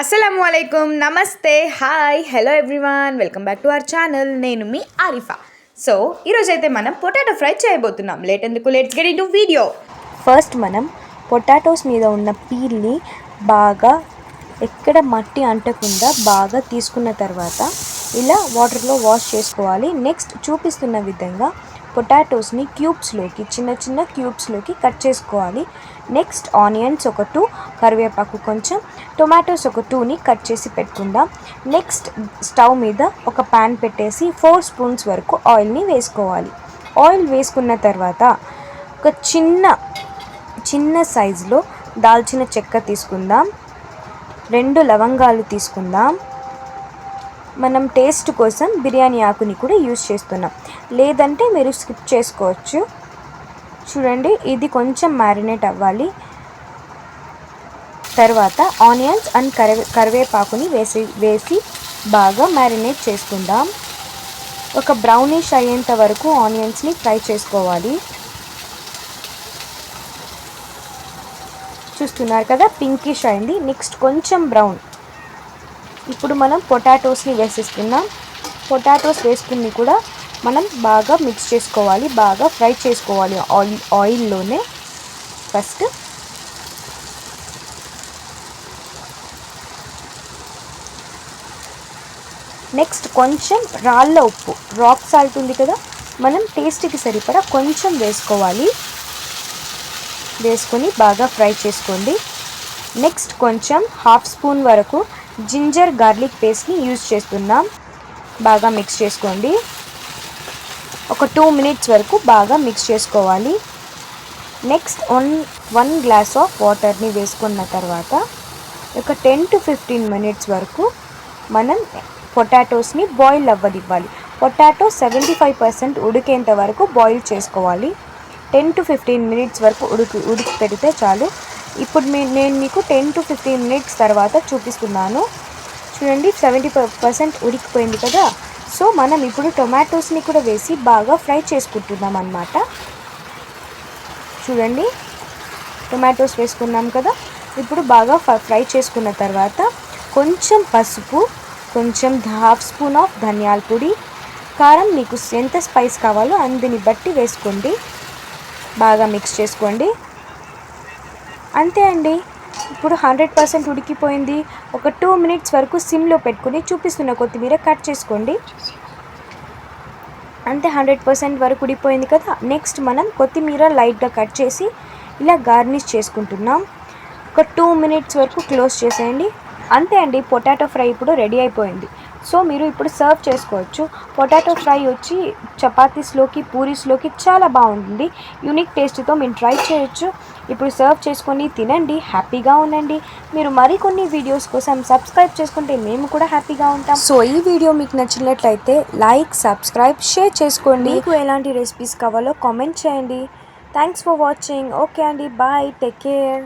అస్సలాముఅలైకుం, నమస్తే, hi, hello everyone, welcome back to our channel. నేను మీ Arifa. So ఈరోజైతే మనం పొటాటో ఫ్రై చేయబోతున్నాం. Let's get into video. First మనం పొటాటోస్ మీద ఉన్న పీల్ని బాగా ఎక్కడ మట్టి అంటకుండా బాగా తీసుకున్న తర్వాత ఇలా వాటర్లో వాష్ చేసుకోవాలి. నెక్స్ట్ చూపిస్తున్న విధంగా పొటాటోస్ని క్యూబ్స్లోకి చిన్న చిన్న క్యూబ్స్లోకి కట్ చేసుకోవాలి. నెక్స్ట్ ఆనియన్స్ ఒక 2, కరివేపాకు కొంచెం, టొమాటోస్ ఒక 2ని కట్ చేసి పెట్టుకుందాం. నెక్స్ట్ స్టవ్ మీద ఒక ప్యాన్ పెట్టేసి 4 స్పూన్స్ వరకు ఆయిల్ని వేసుకోవాలి. ఆయిల్ వేసుకున్న తర్వాత ఒక చిన్న సైజులో దాల్చిన చెక్క తీసుకుందాం. 2 లవంగాలు తీసుకుందాం. మనం టేస్ట్ కోసం బిర్యానీ ఆకుని కూడా యూజ్ చేస్తున్నాం, లేదంటే మీరు స్కిప్ చేసుకోవచ్చు. చూడండి, ఇది కొంచెం మ్యారినేట్ అవ్వాలి. తర్వాత ఆనియన్స్ అండ్ కరివేపాకుని వేసి బాగా మ్యారినేట్ చేసుకుందాం. ఒక బ్రౌనిష్ అయ్యేంత వరకు ఆనియన్స్ని ఫ్రై చేసుకోవాలి. చూస్తున్నారు కదా, పింకిష్ అయింది. నెక్స్ట్ కొంచెం బ్రౌన్. ఇప్పుడు మనం పొటాటోస్ని వేసేస్తున్నాం. పొటాటోస్ వేసుకుని కూడా మనం బాగా మిక్స్ చేసుకోవాలి, బాగా ఫ్రై చేసుకోవాలి ఆయిల్లోనే ఫస్ట్. నెక్స్ట్ కొంచెం రాళ్ళ ఉప్పు, రాక్ సాల్ట్ ఉంది కదా, మనం టేస్ట్కి సరిపడా కొంచెం వేసుకోవాలి. వేసుకొని బాగా ఫ్రై చేసుకోండి. నెక్స్ట్ కొంచెం 1/2 స్పూన్ వరకు జింజర్ గార్లిక్ పేస్ట్ని యూజ్ చేస్తున్నాం. బాగా మిక్స్ చేసుకోండి. ఒక 2 మినిట్స్ వరకు బాగా మిక్స్ చేసుకోవాలి. నెక్స్ట్ 1 గ్లాస్ ఆఫ్ వాటర్ని వేసుకున్న తర్వాత ఒక 10 to 15 మినిట్స్ వరకు మనం పొటాటోస్ని బాయిల్ అవ్వనివ్వాలి. పొటాటో 75% ఉడికేంత వరకు బాయిల్ చేసుకోవాలి. 10 to 15 మినిట్స్ వరకు ఉడికి పెడితే చాలు. ఇప్పుడు నేను మీకు 10 to 15 మినిట్స్ తర్వాత చూపిస్తున్నాను. చూడండి, 70% ఉడికిపోయింది కదా. సో మనం ఇప్పుడు టొమాటోస్ని కూడా వేసి బాగా ఫ్రై చేసుకుంటున్నాం అన్నమాట. చూడండి, టొమాటోస్ వేసుకున్నాం కదా. ఇప్పుడు బాగా ఫ్రై చేసుకున్న తర్వాత కొంచెం పసుపు, కొంచెం 1/2 స్పూన్ ఆఫ్ ధనియాల పొడి, కారం మీకు ఎంత స్పైస్ కావాలో అందుని బట్టి వేసుకోండి. బాగా మిక్స్ చేసుకోండి. అంతే అండి, ఇప్పుడు 100% ఉడికిపోయింది. ఒక 2 మినిట్స్ వరకు సిమ్లో పెట్టుకొని చూపిస్తున్న కొత్తిమీర కట్ చేసుకోండి. అంతే, 100% వరకు ఉడికిపోయింది కదా. నెక్స్ట్ మనం కొత్తిమీర లైట్గా కట్ చేసి ఇలా గార్నిష్ చేసుకుంటున్నాం. ఒక 2 మినిట్స్ వరకు క్లోజ్ చేసేయండి. అంతే అండి, పొటాటో ఫ్రై ఇప్పుడు రెడీ అయిపోయింది. సో మీరు ఇప్పుడు సర్వ్ చేసుకోవచ్చు. పొటాటో ఫ్రై వచ్చి చపాతీస్లోకి, పూరీస్లోకి చాలా బాగుంటుంది. యూనిక్ టేస్ట్తో మీరు ట్రై చేయొచ్చు. ఇప్పుడు సర్వ్ చేసుకొని తినండి, హ్యాపీగా ఉండండి. మీరు మరికొన్ని వీడియోస్ కోసం సబ్స్క్రైబ్ చేసుకుంటే మేము కూడా హ్యాపీగా ఉంటాం. సో ఈ వీడియో మీకు నచ్చినట్లయితే లైక్, సబ్స్క్రైబ్, షేర్ చేసుకోండి. మీకు ఎలాంటి రెసిపీస్ కావాలో కామెంట్ చేయండి. Thanks for watching. ఓకే అండి, బాయ్, టేక్ కేర్.